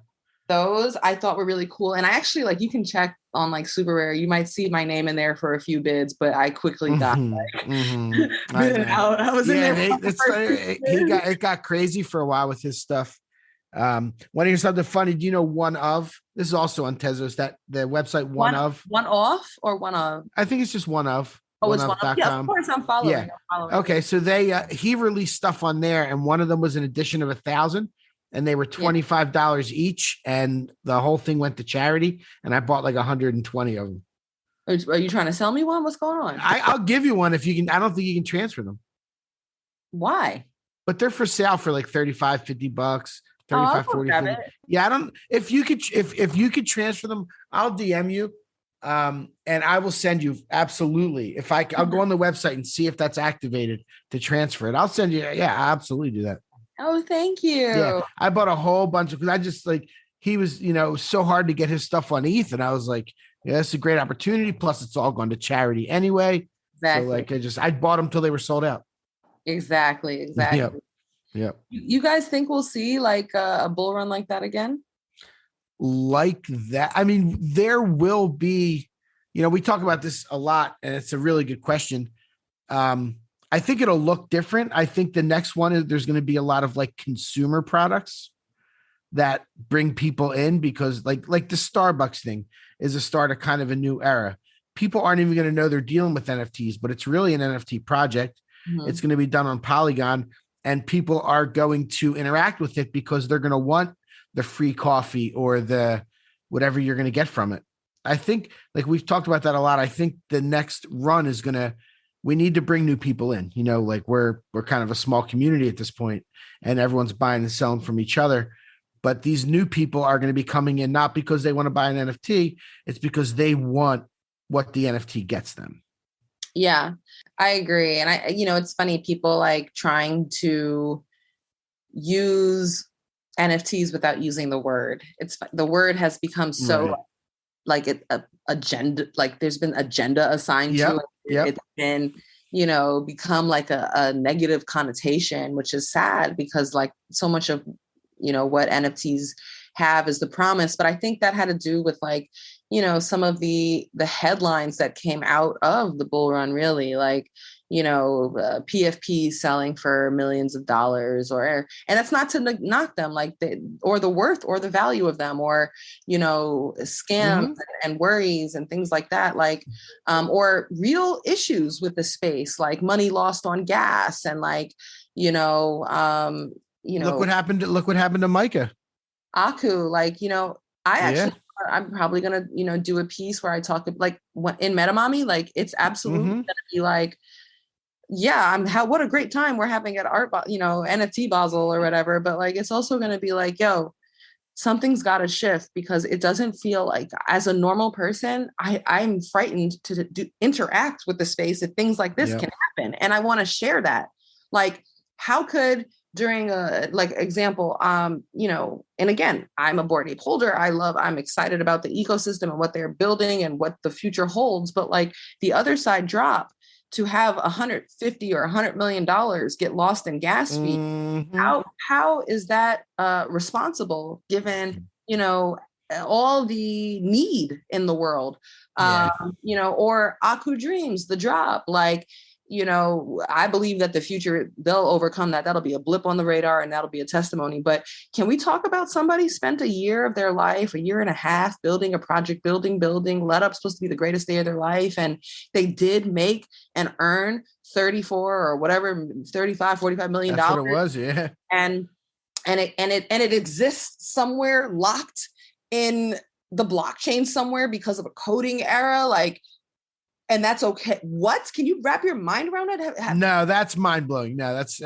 Those I thought were really cool. And I actually you can check on Super Rare. You might see my name in there for a few bids, but I quickly got bid out. I was in there.
It got crazy for a while with his stuff. Want to hear something funny? Do you know One Of? This is also on Tezos, that the website One Of.
One Off or One Of?
I think it's just One Of.
Oh, it's One Of. Yeah, of course I'm following.
Yeah. Okay, so he released stuff on there, and one of them was an edition of 1,000. And they were $25 each, and the whole thing went to charity. And I bought 120 of them.
Are you trying to sell me one? What's going on?
I'll give you one if you can. I don't think you can transfer them.
Why?
But they're for sale for $35, $50, 35, 40. 50. Yeah, I don't. If you could transfer them, I'll DM you, and I will send you absolutely. I'll go on the website and see if that's activated to transfer it. I'll send you. Yeah, I absolutely do that.
Oh, thank you.
Yeah, I bought a whole bunch of because I just he was so hard to get his stuff on ETH, and I was like, yeah, it's a great opportunity. Plus, it's all gone to charity anyway.
Exactly.
So I bought them till they were sold out.
Exactly.
Yep.
You guys think we'll see a bull run like that again?
Like that? I mean, there will be. We talk about this a lot, and it's a really good question. I think it'll look different. I think the next one is there's going to be a lot of consumer products that bring people in because like the Starbucks thing is a start of kind of a new era. People aren't even going to know they're dealing with NFTs, but it's really an NFT project. Mm-hmm. It's going to be done on Polygon, and people are going to interact with it because they're going to want the free coffee or the whatever you're going to get from it. I think we've talked about that a lot. I think the next run is we need to bring new people in, we're kind of a small community at this point and everyone's buying and selling from each other. But these new people are going to be coming in, not because they want to buy an NFT. It's because they want what the NFT gets them.
Yeah, I agree. And it's funny, people trying to use NFTs without using the word. The word has become so agenda, there's been agenda assigned to it. Yep. It's been, become a negative connotation, which is sad because so much of, what NFTs have is the promise. But I think that had to do with some of the headlines that came out of the bull run, really, PFP selling for millions of dollars and that's not to knock them or the worth or the value of them or, scams and worries and things like that, or real issues with the space, like money lost on gas and
look what happened to Micah.
Aku, I'm probably going to, do a piece where I talk in MetaMommy, it's absolutely going to be what a great time we're having at NFT Basel or whatever. But it's also going to be yo, something's got to shift because it doesn't feel as a normal person, I'm frightened to interact with the space if things like this can happen. And I want to share that. How could during a example, and again, I'm a Bored Ape holder. I'm excited about the ecosystem and what they're building and what the future holds. But the other side drop, to have 150 or $100 million get lost in gas fees.
Mhm.
How is that responsible given, all the need in the world?
Yeah.
Or Aku Dreams, the drop, like, I believe that the future, they'll overcome that. That'll be a blip on the radar and that'll be a testimony. But can we talk about somebody spent a year of their life, a year and a half building a project, building, let up, supposed to be the greatest day of their life. And they did make and earn 34 or whatever, 35, $45 million.
That's what it was. Yeah.
And it exists somewhere locked in the blockchain somewhere because of a coding error. Like, and that's okay. What? Can you wrap your mind around it?
No, that's mind blowing. No, that's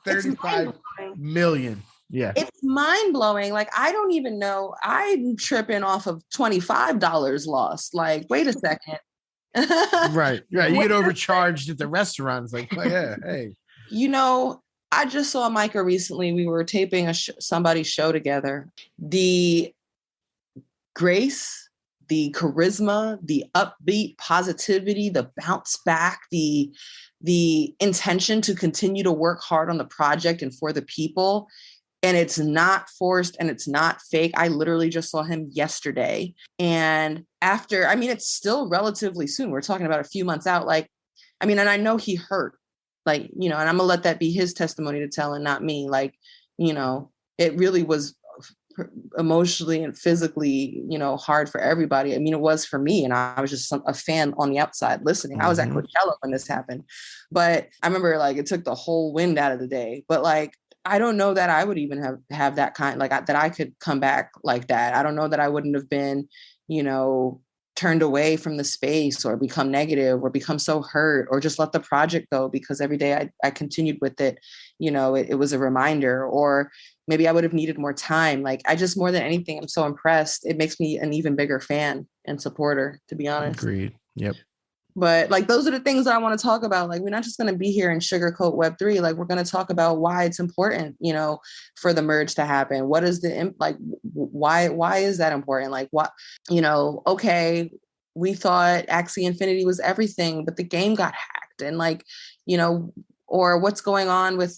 35 million. Yeah.
It's mind blowing. Like, I don't even know. I'm tripping off of $25 lost. Like, wait a second.
Right. You get overcharged at the restaurants. Like, oh, yeah, hey.
I just saw Micah recently. We were taping somebody's show together. The grace, the charisma, the upbeat positivity, the bounce back, the intention to continue to work hard on the project and for the people. And it's not forced and it's not fake. I literally just saw him yesterday. And it's still relatively soon. We're talking about a few months out. And I know he hurt, and I'm gonna let that be his testimony to tell and not me. It really was emotionally and physically, hard for everybody. It was for me, and I was just a fan on the outside listening. I was at Coachella when this happened, but I remember it took the whole wind out of the day. But I don't know that I would even have that kind, that I could come back like that. I don't know that I wouldn't have been, turned away from the space or become negative or become so hurt or just let the project go, because every day I continued with it. It was a reminder, or maybe I would have needed more time. I just, more than anything, I'm so impressed. It makes me an even bigger fan and supporter, to be honest.
Agreed. Yep.
But those are the things that I want to talk about. We're not just going to be here and sugarcoat Web3. We're going to talk about why it's important, for the merge to happen. What is why is that important? What, okay, we thought Axie Infinity was everything, but the game got hacked, and or what's going on with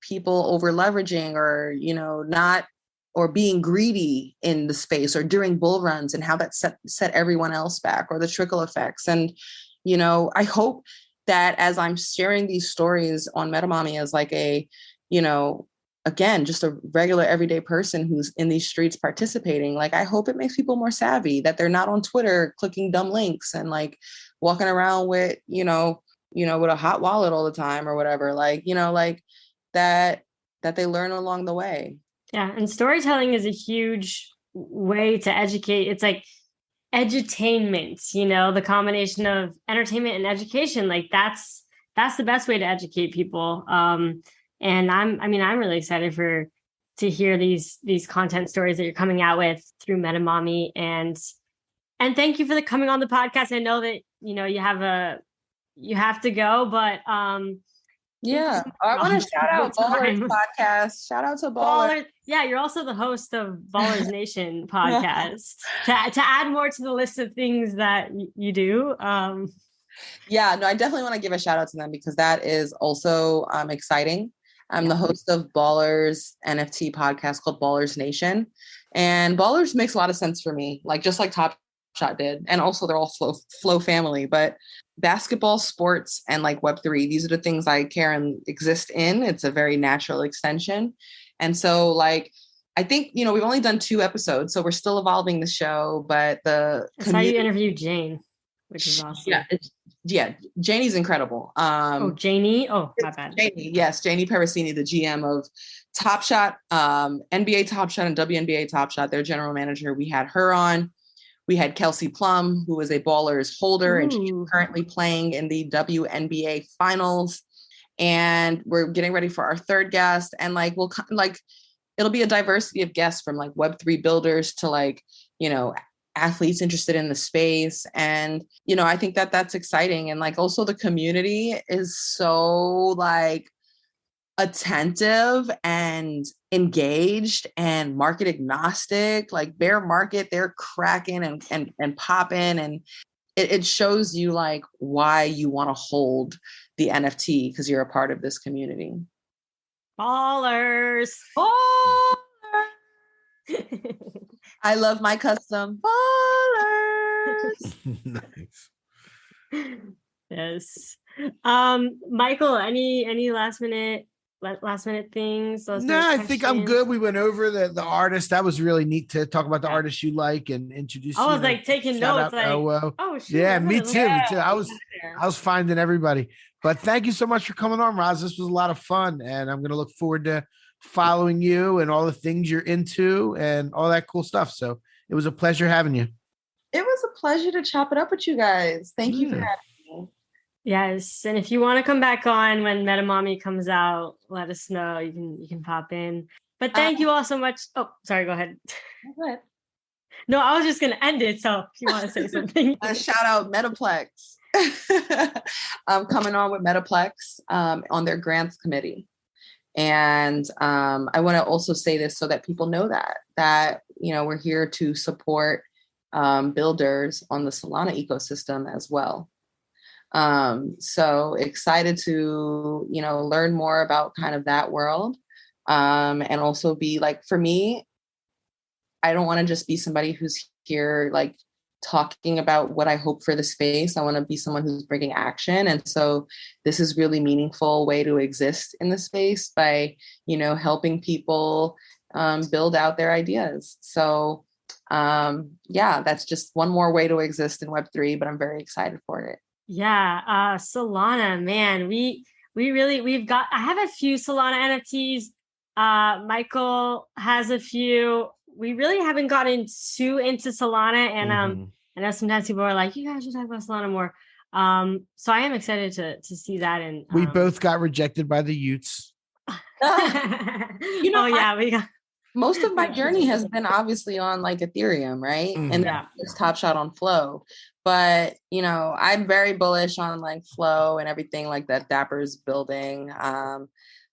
people over leveraging or, not, or being greedy in the space or during bull runs, and how that set everyone else back, or the trickle effects. And, I hope that as I'm sharing these stories on MetaMommy as again, just a regular everyday person who's in these streets participating, I hope it makes people more savvy, that they're not on Twitter clicking dumb links and walking around with, with a hot wallet all the time or whatever, that they learn along the way.
Yeah. And storytelling is a huge way to educate. It's edutainment, the combination of entertainment and education. That's the best way to educate people. And I'm really excited to hear these content stories that you're coming out with through MetaMommy, and thank you for coming on the podcast. I know that, you have to go, but,
yeah, I want to shout out Ballers podcast. Shout out to Ballers.
Yeah, you're also the host of Ballers Nation podcast. To add more to the list of things that you do.
Yeah, no, I definitely want to give a shout out to them, because that is also exciting. I'm the host of Ballers NFT podcast called Ballers Nation, and Ballers makes a lot of sense for me, just like Top Shot did, and also they're all flow family. But basketball, sports, and Web3, these are the things I care and exist in. It's a very natural extension. And so I think, we've only done 2 episodes, so we're still evolving the show, but I
saw you interview Jane, which is awesome.
Yeah. Janie's incredible.
Janie. Oh, my bad.
Janie Parasini, the GM of Top Shot, NBA Top Shot and WNBA Top Shot, their general manager. We had her on. We had Kelsey Plum, who is a Ballers holder, and she's currently playing in the WNBA finals. And we're getting ready for our 3rd guest. And it'll be a diversity of guests, from Web3 builders to athletes interested in the space. And, I think that that's exciting. And also the community is so attentive and engaged and market agnostic. Bear market, they're cracking and popping. And it shows you like why you want to hold the NFT because you're a part of this community.
Ballers.
I love my custom ballers.
Nice.
Yes. Michael, any last minute things?
I think I'm good. We went over the artist. That was really neat to talk about the artists you like and introduce.
I was like taking notes. Like, oh shoot,
yeah, me too. I was finding everybody. But thank you so much for coming on, Ros. This was a lot of fun, and I'm going to look forward to following you and all the things you're into and all that cool stuff. So it was a pleasure having you.
It was a pleasure to chop it up with you guys. Thank you for having me.
Yes, and if you want to come back on when Metamami comes out, let us know. You can pop in. But thank you all so much. Oh, sorry. Go ahead.
Go ahead.
No, I was just going to end it. So if you want to say something,
shout out Metaplex. I'm coming on with Metaplex on their grants committee. And I want to also say this so that people know that, we're here to support builders on the Solana ecosystem as well. So excited to, learn more about kind of that world. And also be like, for me, I don't want to just be somebody who's here, like talking about what I hope for the space. I want to be someone who's bringing action. And so this is really meaningful way to exist in the space by, helping people build out their ideas. So that's just one more way to exist in Web3, but I'm very excited for it.
Yeah. Solana, man, I have a few Solana NFTs. Michael has a few. We really haven't gotten too into Solana, and I know sometimes people are like, you guys should talk about Solana more. So I am excited to see that. And
we both got rejected by the Utes.
We got
most of my journey has been obviously on like Ethereum, right? And it's Top Shot on Flow. But, I'm very bullish on like Flow and everything like that Dapper's building.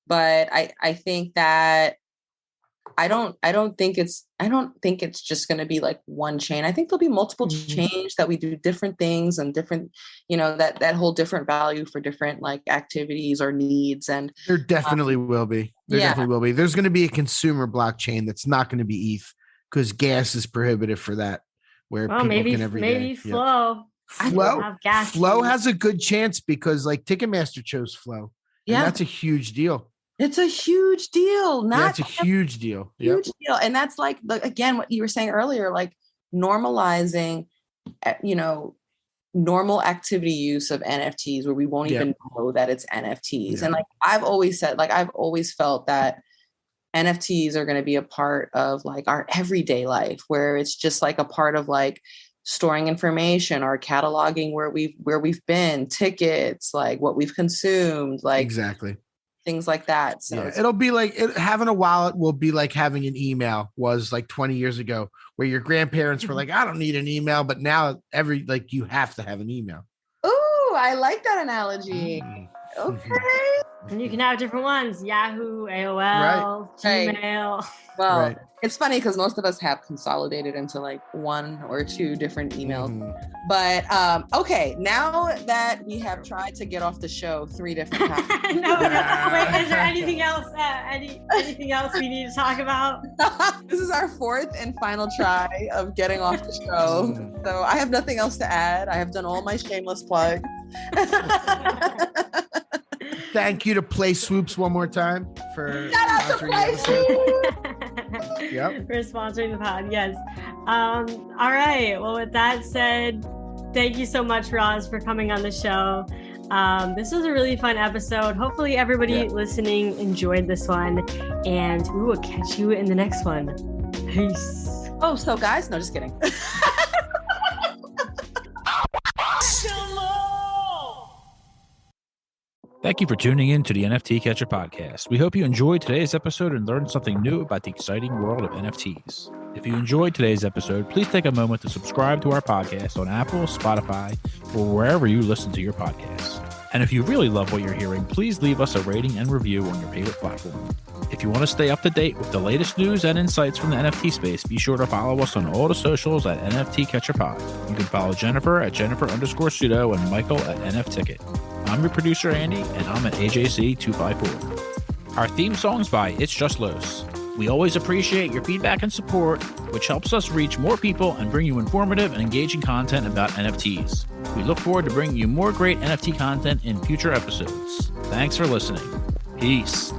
But I think that I don't think it's just going to be like one chain. I think there'll be multiple chains that we do different things and different, that hold different value for different like activities or needs. And
there definitely will be. Definitely will be. There's going to be a consumer blockchain that's not going to be ETH because gas is prohibitive for that. Where people can every day.
Flow.
Flow has a good chance because like Ticketmaster chose Flow. Yeah, that's a huge deal.
It's a huge deal.
That's a huge deal.
Huge deal. And that's like, again, what you were saying earlier, like normalizing, normal activity use of NFTs where we won't even know that it's NFTs. And like, I've always felt that NFTs are going to be a part of like our everyday life where it's just like a part of like storing information or cataloging where we've been, tickets, like what we've consumed, like
exactly.
Things like that. So
it'll be like having a wallet will be like having an email was like 20 years ago where your grandparents were like, I don't need an email, but now you have to have an email.
Ooh, I like that analogy. Okay.
And you can have different ones, Yahoo, AOL, Gmail.
Well, it's funny because most of us have consolidated into like one or two different emails. But okay, now that we have tried to get off the show 3 different times.
No. Wait, is there anything else? Anything else we need to talk about?
This is our 4th and final try of getting off the show. So I have nothing else to add. I have done all my shameless plugs.
Thank you to Play Swoops one more time for
shout out to Play Swoops.
For sponsoring the pod. Yes. All right. Well, with that said, thank you so much, Ros, for coming on the show. This was a really fun episode. Hopefully everybody listening enjoyed this one, and we will catch you in the next one. Peace.
Oh, so guys, no, just kidding.
Thank you for tuning in to the NFT Catcher podcast. We hope you enjoyed today's episode and learned something new about the exciting world of NFTs. If you enjoyed today's episode, please take a moment to subscribe to our podcast on Apple, Spotify, or wherever you listen to your podcasts. And if you really love what you're hearing, please leave us a rating and review on your favorite platform. If If you want to stay up to date with the latest news and insights from the NFT space, be sure to follow us on all the socials at NFT Catcher Pod. You can follow Jennifer at Jennifer_Pseudo and Michael at NFTicket. I'm your producer, Andy, and I'm at AJC254. Our theme song's by It's Just Los. We always appreciate your feedback and support, which helps us reach more people and bring you informative and engaging content about NFTs. We look forward to bringing you more great NFT content in future episodes. Thanks for listening. Peace.